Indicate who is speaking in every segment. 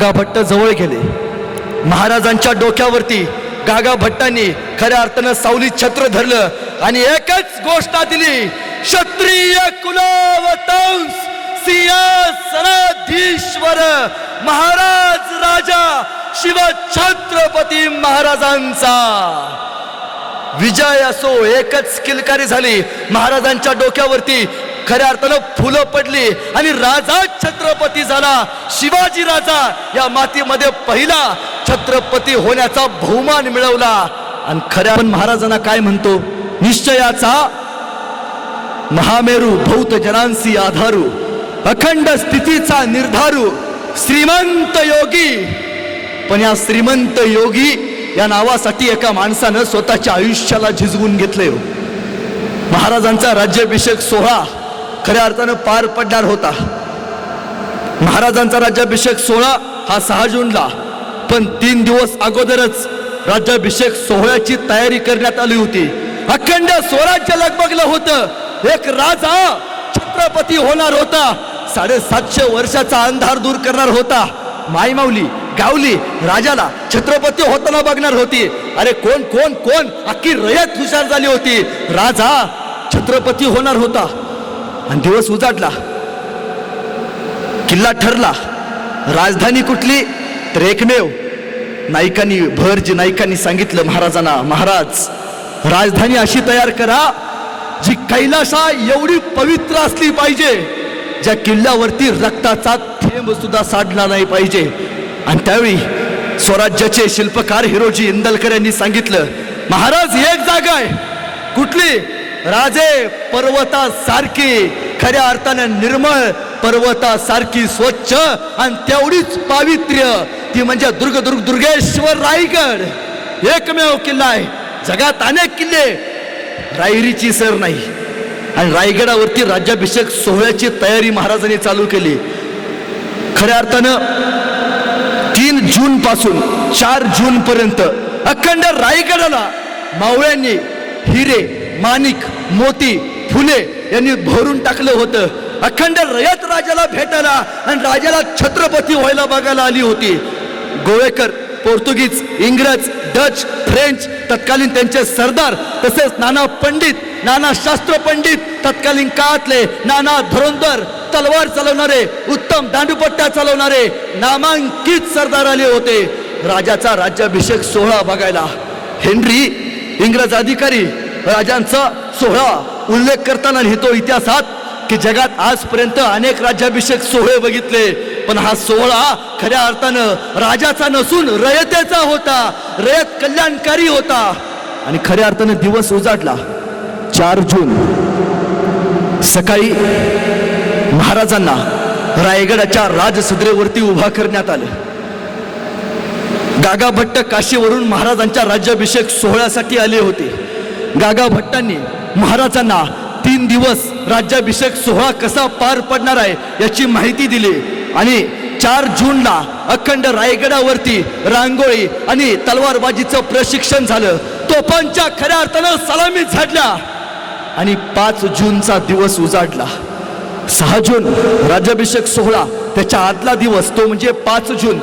Speaker 1: गागा भट्ट जवळ गेले. महाराजांच्या डोक्यावरती गागा भट्टांनी खऱ्या अर्थानं सावली छत्र धरलं आणि एकच गोष्ट दिली, क्षत्रिय कुलावतंस सिंहासनाधीश्वर महाराज राजा शिवछत्रपती महाराजांचा विजय असो. एकच किलकारी झाली. महाराजांच्या डोक्यावरती खऱ्या अर्थानं फुलं पडली आणि राजा छत्रपती झाला. शिवाजी राजा या मातीमध्ये पहिला छत्रपती होण्याचा बहुमान मिळवला. आणि खऱ्या आपण महाराजांना काय म्हणतो, निश्चयाचा महामेरू भौत जनांसी आधारू, अखंड स्थितीचा निर्धारू, श्रीमंत योगी. पण या श्रीमंत योगी या नावासाठी एका माणसानं स्वतःच्या आयुष्याला झिजवून घेतले. महाराजांचा राज्याभिषेक सोहळा खऱ्या अर्थानं पार पडणार होता. महाराजांचा राज्याभिषेक सोहळा हा 6 जूनला, पण 3 दिवस अगोदरच राज्याभिषेक सोहळ्याची तयारी करण्यात आली होती. अखंड स्वराज्य लगबगलं होतं. एक राजा छत्रपती होणार होता. 750 वर्षाचा अंधार दूर करणार होता. मायमाऊली गावली राजाला छत्रपती होताना बघणार होती. अरे कोण कोण कोण अख्खी रयत हुशार झाली होती. राजा छत्रपती होणार होता. आणि दिवस उजाडला, किल्ला ठरला. राजधानी कुठली तर एकमेव नायकांनी भरजी नायकांनी सांगितलं महाराजांना, महाराज राजधानी अशी तयार करा जी कैलासा एवढी पवित्र असली पाहिजे, ज्या किल्ल्यावरती रक्ताचा थेंब सुद्धा साडला नाही पाहिजे. आणि त्यावेळी स्वराज्याचे शिल्पकार हिरोजी इंदलकर यांनी सांगितलं, महाराज एक जागा आहे. कुठली? राजे पर्वतासारखी, खऱ्या अर्थानं निर्मळ पर्वतासारखी स्वच्छ आणि तेवढीच पावित्र्य, ती म्हणजे दुर्गेश्वर रायगड. एकमेव किल्ला आहे. जगात अनेक किल्ले, रायरीची सर नाही. आणि रायगडावरती राज्याभिषेक सोहळ्याची तयारी महाराजांनी चालू केली. खऱ्या अर्थानं 3 जून पासून 4 जून पर्यंत अखंड रायगडाला मावळ्यांनी हिरे, माणिक, मोती, फुले यांनी भरून टाकलं होतं. अखंड रयत राजाला भेटायला आणि राजाला छत्रपती व्हायला बघायला आली होती. गोवेकर, पोर्तुगीज, इंग्रज, डच, फ्रेंच, तत्कालीन त्यांचे सरदार, तसेच नाना पंडित, नाना शास्त्र पंडित, तत्कालीन काळातले नाना धुरंधर, तलवार चालवणारे, उत्तम दांडूपट्ट्या चालवणारे नामांकित सरदार आले होते राजाचा राज्याभिषेक सोहळा बघायला. हेनरी इंग्रज अधिकारी राजांचा सोहळा उल्लेख करताना लिहितो इतिहासात की जगात आजपर्यंत अनेक राज्याभिषेक सोहळे बघितले, पण हा सोहळा खऱ्या अर्थानं राजाचा नसून रयतेचा होता, रयत कल्याणकारी होता. आणि खऱ्या अर्थानं दिवस उजाडला. 4 जून सकाळी महाराजांना रायगडाच्या राजसदरेवरती उभा करण्यात आलं. गागा भट्ट काशीवरून महाराजांच्या राज्याभिषेक सोहळ्यासाठी आले होते. गागा भट्टांनी महाराजांना 3 दिवस राज्याभिषेक सोहळा कसा पार पडणार आहे याची माहिती दिली. आणि 4 जूनला अखंड रायगडावरती रांगोळी आणि तलवारबाजीचं प्रशिक्षण झालं. तोफांच्या खऱ्या अर्थानं सलामी झाडल्या. आणि 5 जूनचा दिवस उजाडला. 6 जून राज्याभिषेक सोहळा, त्याच्या आदला दिवस तो म्हणजे 5 जून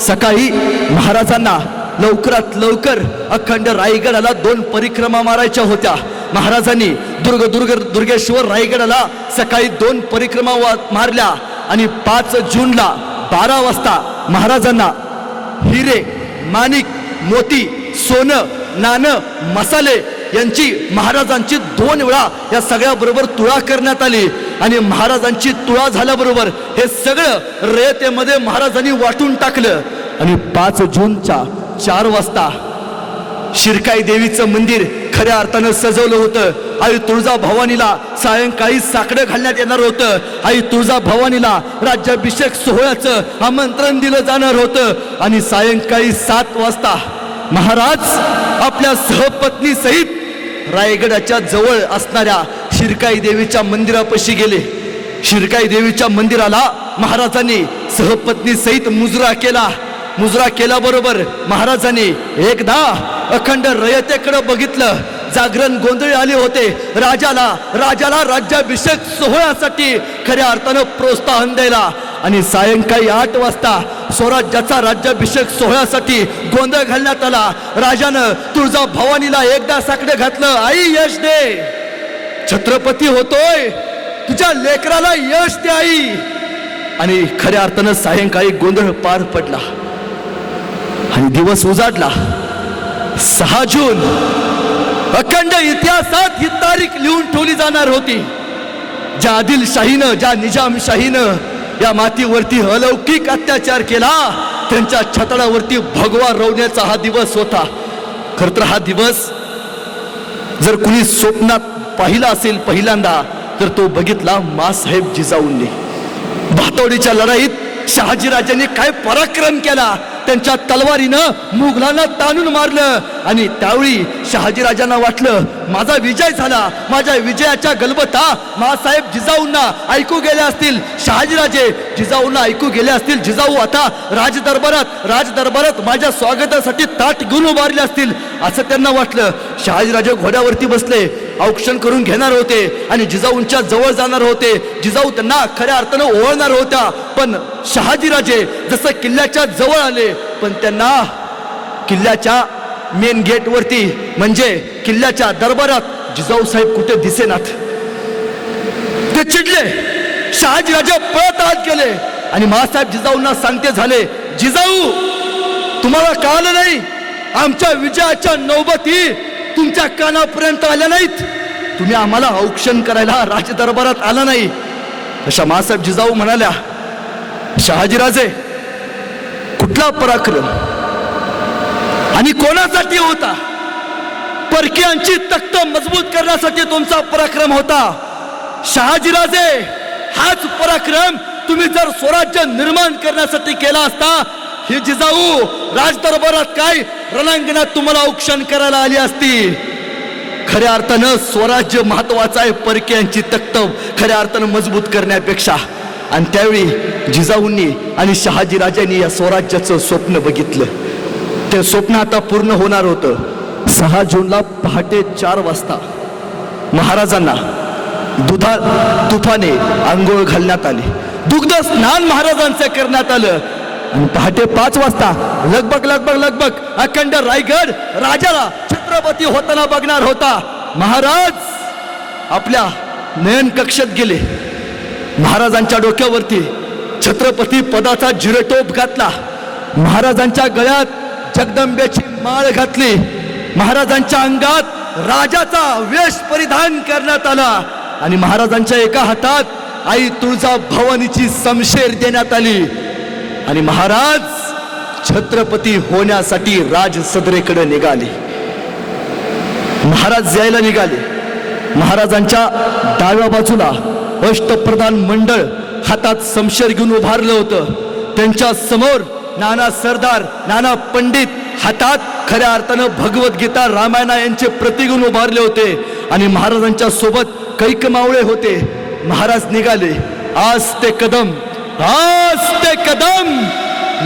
Speaker 1: सकाळी महाराजांना लवकरात लवकर अखंड रायगडाला 2 परिक्रमा मारायच्या होत्या. महाराजांनी दुर्गेश्वर रायगडाला सकाळी 2 परिक्रमा मारल्या. आणि 5 जूनला 12 वाजता महाराजांना हिरे, माणिक, मोती, सोनं, नाणं, मसाले यांची महाराजांची 2 वेळा या सगळ्या बरोबर तुळा करण्यात आली. आणि महाराजांची तुळा झाल्याबरोबर हे सगळं रयतेमध्ये महाराजांनी वाटून टाकलं. आणि 5 जूनच्या 4 वाजता शिरकाई देवीचं मंदिर खऱ्या अर्थानं सजवलं होतं. आई तुळजाभवानीला सायंकाळी साकडं घालण्यात येणार होतं. आई तुळजाभवानीला राज्याभिषेक सोहळ्याचं आमंत्रण दिलं जाणार होतं. आणि सायंकाळी 7 वाजता महाराज आपल्या सहपत्नी सहित रायगडाच्या जवळ असणाऱ्या शिरकाई देवीच्या मंदिरापाशी गेले. शिरकाई देवीच्या मंदिराला महाराजांनी सहपत्नी सहित मुजरा केला. मुजरा केल्याबरोबर महाराजांनी एकदा अखंड रयतेकडे बघितलं. जागरण गोंधळी आले होते. राजाला राज्याभिषेक सोहळ्यासाठी खऱ्या अर्थानं प्रोत्साहन द्यायला आणि सायंकाळी 8 वाजता स्वराज्याचा राज्याभिषेक सोहळ्यासाठी गोंधळ घालण्यात आला. राजानं तुळजा भवानीला एकदा साकडं घातलं, आई यश दे, छत्रपती होतोय, तुझ्या लेकराला यश दे आई. आणि खऱ्या अर्थानं सायंकाळी गोंधळ पार पडला आणि दिवस उजाडला. 6 जून अखंड इतिहासात ही तारीख लिहून ठेवली जाणार होती. ज्या आदिलशाहीनं, ज्या निजामशाहीनं या मातीवरती अलौकिक अत्याचार केला, त्यांच्या छतडावरती भगवा रोवण्याचा हा दिवस होता. खरं तर हा दिवस जर कुणी स्वप्नात पाहिला असेल पहिल्यांदा तर तो बघितला माँसाहेब जिजाऊंनी. भातोडीच्या लढाईत शहाजीराजांनी काय पराक्रम केला. त्यांच्या तलवारीनं मुघलांना ताणून मारलं आणि त्यावेळी शहाजीराजांना वाटलं माझा विजय झाला. माझ्या विजयाच्या गलबता माँसाहेब जिजाऊंना ऐकू गेले असतील, शहाजीराजे जिजाऊंना ऐकू गेले असतील. जिजाऊ आता राजदरबारात माझ्या स्वागतासाठी ताट घेऊन उभारले असतील असं त्यांना वाटलं. शहाजीराजे घोड्यावरती बसले, औक्षण करून घेणार होते आणि जिजाऊंच्या जवळ जाणार होते. जिजाऊ त्यांना खऱ्या अर्थानं ओळखणार होत्या. पण शहाजीराजे जसं किल्ल्याच्या जवळ आले पण त्यांना किल्ल्याच्या मेन गेट वरती म्हणजे किल्ल्याच्या दरबारात जिजाऊ साहेब कुठे दिसेनात. ते चिडले. शहाजीराजे पळत आत गेले आणि माँसाहेब जिजाऊंना सांगते झाले, जिजाऊ तुम्हाला कळालं नाही, आमच्या विजयाच्या नौबती तुमच्या कानापर्यंत आल्या नाहीत, तुम्ही आम्हाला औक्षण करायला राजदरबारात आला नाही. अशा माँसाहेब जिजाऊ म्हणाल्या, शहाजीराजे कुठला पराक्रम आणि कोणासाठी होता? परकीयांची तख्त मजबूत करण्यासाठी तुमचा पराक्रम होता. शहाजीराजे हाच पराक्रम तुम्ही जर स्वराज्य निर्माण करण्यासाठी केला असता, ही जिजाऊ राजदरबारात काय रणांगणात तुम्हाला औक्षण करायला आली असती. खऱ्या अर्थानं स्वराज्य महत्वाचं आहे परकीयांची तख्त खऱ्या अर्थानं मजबूत करण्यापेक्षा. आणि त्यावेळी जिजाऊंनी आणि शहाजीराजांनी या स्वराज्याचं स्वप्न बघितलं. ते स्वप्न आता पूर्ण होणार होतं. 6 जूनला पहाटे 4 वाजता महाराजांना तुफाने आंघोळ घालण्यात आली. दुग्ध स्नान महाराजांचं करण्यात आलं आणि पहाटे 5 वाजता लगबग अखंड रायगड राजाला छत्रपती होताना बघणार होता. महाराज आपल्या नयन कक्षात गेले. महाराजांच्या डोक्यावरती छत्रपती पदाचा जिरेटोप घातला. महाराजांच्या गळ्यात जगदंबेची माळ घातली. महाराजांच्या अंगात राजाचा वेश परिधान करण्यात आला आणि महाराजांच्या एका हातात आई तुळजा भवानीची समशेर देण्यात आली आणि महाराज छत्रपती होण्यासाठी राजसदरेकडे निघाले. महाराज यायला निघाले. महाराजांच्या डाव्या बाजूला अष्टप्रधान मंडळ हातात समशेर घेऊन उभारलं होतं. त्यांच्या समोर नाना सरदार, नाना पंडित हातात खऱ्या अर्थानं भगवद्गीता रामायणा यांचे प्रतीक घेऊन उभारले होते आणि महाराजांच्या सोबत कैक मावळे होते. महाराज निघाले. आज ते कदम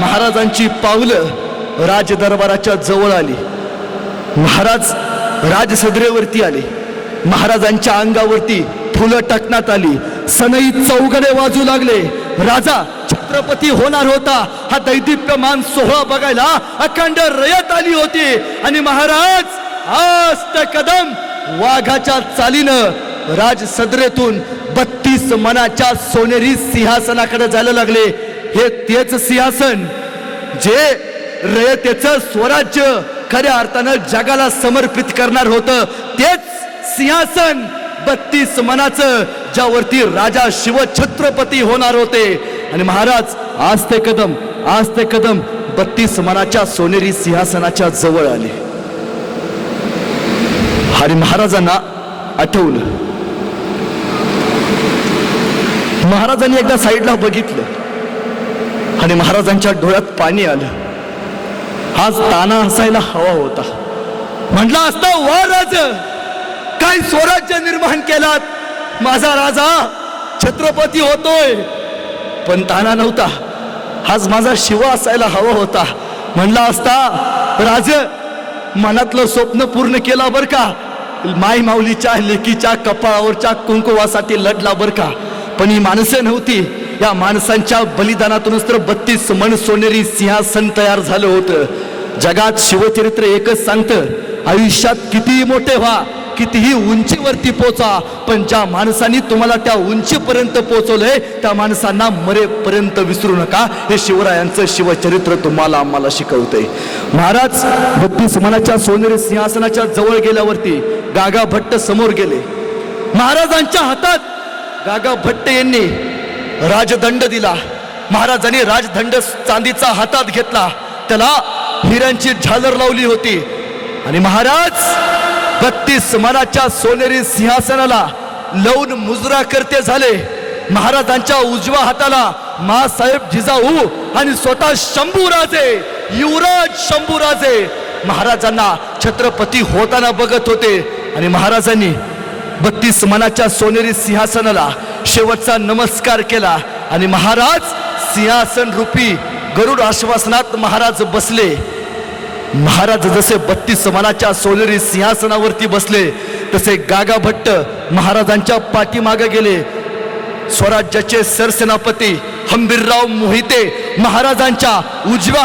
Speaker 1: महाराजांची पावलं राजदरबाराच्या जवळ आली. महाराज राजसदरेवरती आले. महाराजांच्या अंगावरती फुलं टाकण्यात आली. सनई चौघडे वाजू लागले. राजा छत्रपती होणार होता हा दैदिप्यमान सोहळा बघायला अखंड रयत आली होती आणि महाराज आस्त कदम वाघाच्या चालीनं राजसदरेतून 32 मनाच्या सोनेरी सिंहासनाकडे जायला लागले. हे तेच सिंहासन जे रयतेचं स्वराज्य खऱ्या अर्थानं जगाला समर्पित करणार होतं. तेच सिंहासन 32 मनाचं ज्यावरती राजा शिवछत्रपती होणार होते. आणि महाराज आज ते कदम 32 मनाच्या सोनेरी सिंहासनाच्या जवळ आले. आणि महाराजांना आठवलं. महाराजांनी एकदा साईडला बघितलं आणि महाराजांच्या डोळ्यात पाणी आलं. आज ताना हसायला हवा होता. म्हटला असता, वा राज, काय स्वराज्य निर्माण केलात, माझा राजा छत्रपती होतोय. पण ताना नव्हता. आज माझा शिव असायला हवा होता. म्हणला असता, राज मनातलं स्वप्न पूर्ण केला बर का, माई माऊलीच्या लेकीच्या कपाळावरच्या कुंकुवासाठी लढला बर का. पण ही माणसं नव्हती. या माणसांच्या बलिदानातूनच तर 32 मन सोनेरी सिंहासन तयार झालं होतं. जगात शिवचरित्र एकच सांगतं, आयुष्यात कितीही मोठे व्हा, कितीही उंचीवरती पोचा, पण ज्या माणसांनी तुम्हाला त्या उंचीपर्यंत पोहोचवलंय त्या माणसांना मरेपर्यंत विसरू नका. हे शिवरायांचं शिवचरित्र तुम्हाला आम्हाला शिकवतंय. महाराज 32 मनाच्या सोनेरी सिंहासनाच्या जवळ गेल्यावरती गागा भट्ट समोर गेले. महाराजांच्या हातात गागा भट्ट यांनी राजदंड दिला. महाराजांनी राजदंड चांदीचा हातात घेतला, त्याला हिऱ्यांची झालर लावली होती आणि महाराज 32 मनाच्या सोनेरी सिंहासनाला लावून मुजरा करते झाले. महाराजांच्या उजव्या हाताला मासाहेब जिजाऊ आणि स्वतः शंभूराजे, युवराज शंभूराजे महाराजांना छत्रपती होताना बघत होते. आणि महाराजांनी 32 मनाच्या सोनेरी सिंहासनाला शेवटचा नमस्कार केला आणि महाराज सिंहासन रूपी गरुड आश्वासनात महाराज बसले. महाराज जसे 32 मनाच्या सोनेरी सिंहासनावरती बसले तसे गागा भट्ट महाराजांच्या पाठीमागे गेले. स्वराज्याचे सरसेनापती हंबीरराव मोहिते महाराजांच्या उजव्या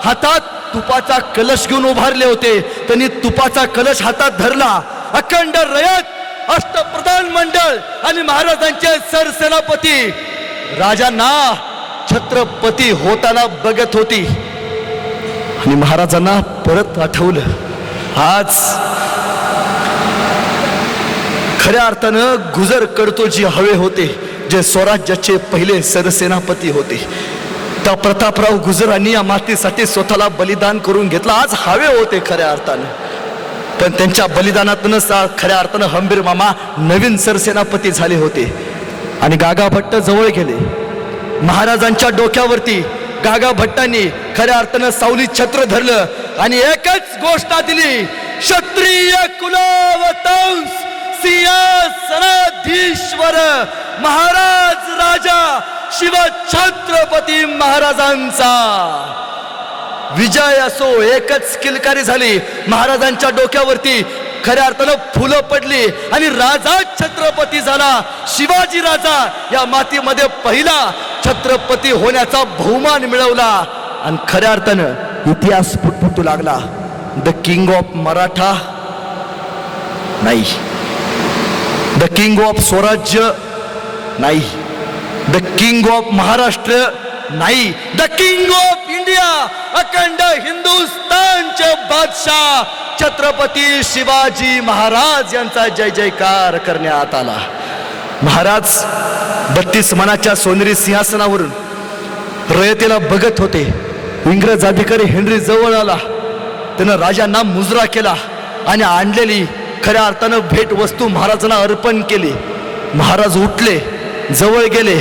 Speaker 1: हातात तुपाचा कलश घेऊन उभारले होते. त्यांनी तुपाचा कलश हातात धरला. अखंड रयत, अष्टप्रधान मंडळ आणि महाराजांचे सरसेनापती राजांना छत्रपती होताना बघत होती. आणि महाराजांना परत आठवलं, आज खऱ्या अर्थानं गुजर कडतोजी हवे होते, जे स्वराज्याचे पहिले सरसेनापती होते. त्या प्रतापराव गुजरांनी या मातीसाठी स्वतःला बलिदान करून घेतलं. आज हवे होते खऱ्या अर्थानं, पण त्यांच्या बलिदानातूनच खऱ्या अर्थानं हंबीर मामा नवीन सरसेनापती झाले होते. आणि गागा भट्ट जवळ गेले. महाराजांच्या डोक्यावरती गागा भट्टांनी खऱ्या अर्थानं सावली छत्र धरलं आणि एकच गोष्ट दिली, क्षत्रिय कुलावतंस सिंहासनाधीश्वर महाराज राजा शिवछत्रपती महाराजांचा विजय असो. एकच किलकारी झाली. महाराजांच्या डोक्यावरती खऱ्या अर्थानं फुलं पडली आणि राजा छत्रपती झाला. शिवाजी राजा या मातीमध्ये पहिला छत्रपती होण्याचा बहुमान मिळवला. आणि खऱ्या अर्थानं इतिहास फुटफुटू लागला. द किंग ऑफ मराठा नाही, द किंग ऑफ स्वराज्य नाही, द किंग ऑफ महाराष्ट्र नाही, द किंग ऑफ इंडिया, अखंड हिंदुस्थानचे बादशाह छत्रपती शिवाजी महाराज यांचा जय जयकार करण्यात आला. महाराज 32 मनाच्या सोनेरी सिंहासनावरून रयतेला बघत होते. इंग्रज अधिकारी हेनरी जवळ आला. त्यानं राजांना मुजरा केला आणि आणलेली खऱ्या अर्थानं भेट वस्तू महाराजांना अर्पण केली. महाराज उठले, जवळ गेले,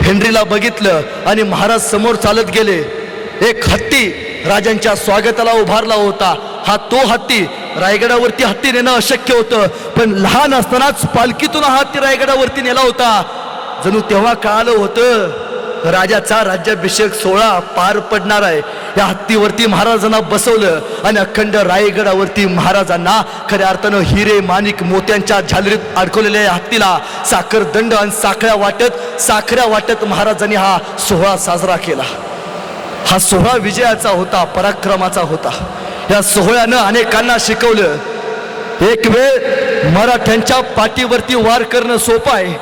Speaker 1: हेनरीला बघितलं आणि महाराज समोर चालत गेले. एक हत्ती राजांच्या स्वागताला उभारला होता. हा तो हत्ती, रायगडावरती हत्ती नेणं अशक्य होतं, पण लहान असतानाच पालखीतून हा हत्ती रायगडावरती नेला होता. जणू तेव्हा कळालं होतं राजाचा राज्याभिषेक सोहळा पार पडणार आहे. या हत्तीवरती महाराजांना बसवलं आणि अखंड रायगडावरती महाराजांना खऱ्या अर्थानं हिरे माणिक मोत्यांच्या झालरीत अडकवलेल्या हत्तीला साखरदंड आणि साखऱ्या वाटत महाराजांनी हा सोहळा साजरा केला. हा सोहळा विजयाचा होता, पराक्रमाचा होता. या सोहळ्यानं अनेकांना शिकवलं, एक वेळ मराठ्यांच्या पाठीवरती वार करणं सोपं आहे,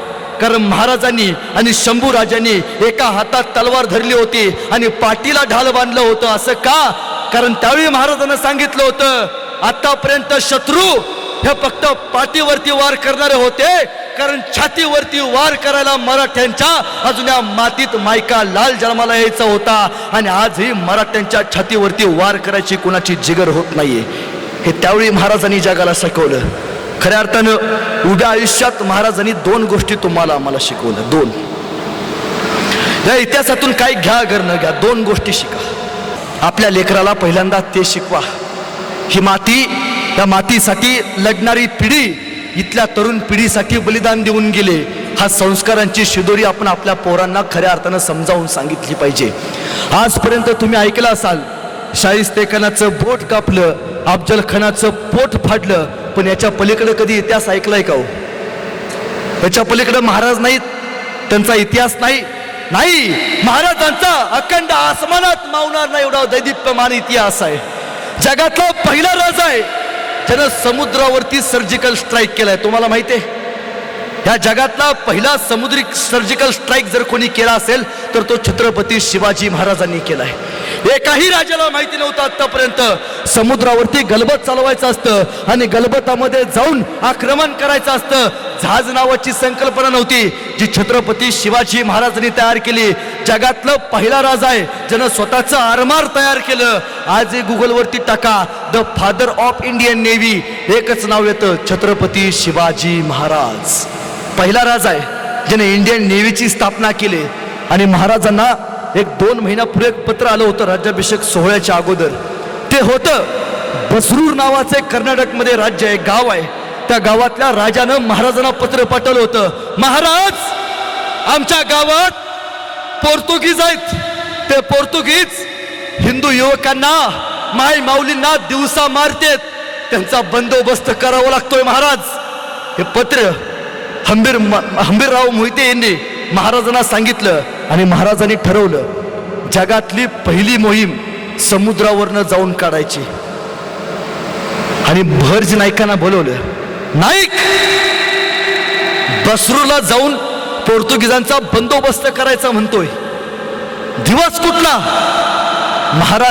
Speaker 1: कारण महाराजांनी आणि शंभूराजांनी एका हातात तलवार धरली होती आणि पाठीला ढाल बांधलं होतं. असं का? कारण त्यावेळी महाराजांना सांगितलं होतं, आतापर्यंत शत्रू हे फक्त पाठीवरती वार करणारे होते, कारण छातीवरती वार करायला मराठ्यांच्या अजून या मातीत मायका लाल जन्माला यायचा होता. आणि आजही मराठ्यांच्या छातीवरती वार करायची कोणाची जिगर होत नाहीये. हे त्यावेळी महाराजांनी जगाला शिकवलं. खऱ्या अर्थानं उभ्या आयुष्यात महाराजांनी 2 गोष्टी तुम्हाला आम्हाला शिकवल्या. 2 या इतिहासातून काय घ्या न घ्या, 2 गोष्टी शिका. आपल्या लेकराला पहिल्यांदा ते शिकवा, ही माती, या मातीसाठी लढणारी पिढी इथल्या तरुण पिढीसाठी बलिदान देऊन गेले. हा संस्कारांची शिदोरी आपण आपल्या पोरांना खऱ्या अर्थानं समजावून सांगितली पाहिजे. आजपर्यंत तुम्ही ऐकलं असाल, शाहिस्तेखानाचं बोट कापलं, अफजल खानाचं पोट फाडलं, पण याच्या पलीकडे कधी इतिहास ऐकलाय का हो? याच्या पलीकडे महाराज नाहीत, त्यांचा इतिहास नाही. नाही, महाराजांचा अखंड आसमानात मावणार नाही एवढा दैदिप्यमान इतिहास आहे. जगातला पहिला राजा आहे ज्यानं समुद्रावरती सर्जिकल स्ट्राईक केलाय. तुम्हाला माहिती आहे, या जगातला पहिला समुद्री सर्जिकल स्ट्राईक जर कोणी केला असेल तर तो छत्रपती शिवाजी महाराजांनी केलाय. एकाही राजाला माहिती नव्हतं आतापर्यंत समुद्रावरती गलबत चालवायचं असतं आणि गलबतामध्ये जाऊन आक्रमण करायचं असतं. जहाज नावाची संकल्पना नव्हती जी छत्रपती शिवाजी महाराजांनी तयार केली. जगातलं पहिला राजा आहे ज्यानं स्वतःचं आरमार तयार केलं. आजही गुगलवरती टाका the father of Indian navy, एकच नाव येतं, छत्रपती शिवाजी महाराज. पहिला राजा आहे ज्याने इंडियन नेव्हीची स्थापना केली. आणि महाराजांना एक 2 महिन्यापूर्वी एक पत्र आलं होतं राज्याभिषेक सोहळ्याच्या अगोदर. ते होतं बसरूर नावाचं एक कर्नाटकमध्ये राज्य आहे, गाव आहे. त्या गावातल्या राजानं महाराजांना पत्र पाठवलं होतं, महाराज आमच्या गावात पोर्तुगीज आहेत. ते पोर्तुगीज हिंदू युवकांना माय माऊलींना दिवसा मारतेत, त्यांचा बंदोबस्त करावा लागतोय महाराज. हे पत्र हंबीरराव मोहिते यांनी महाराजांना सांगितलं आणि महाराजांनी ठरवलं जगातली पहिली मोहीम समुद्रावरनं जाऊन काढायची. आणि भरज नाईकांना बोलवलं. नाईक, बसरूला जाऊन पोर्तुगीजांचा बंदोबस्त करायचा म्हणतोय, दिवस कुठला? महाराज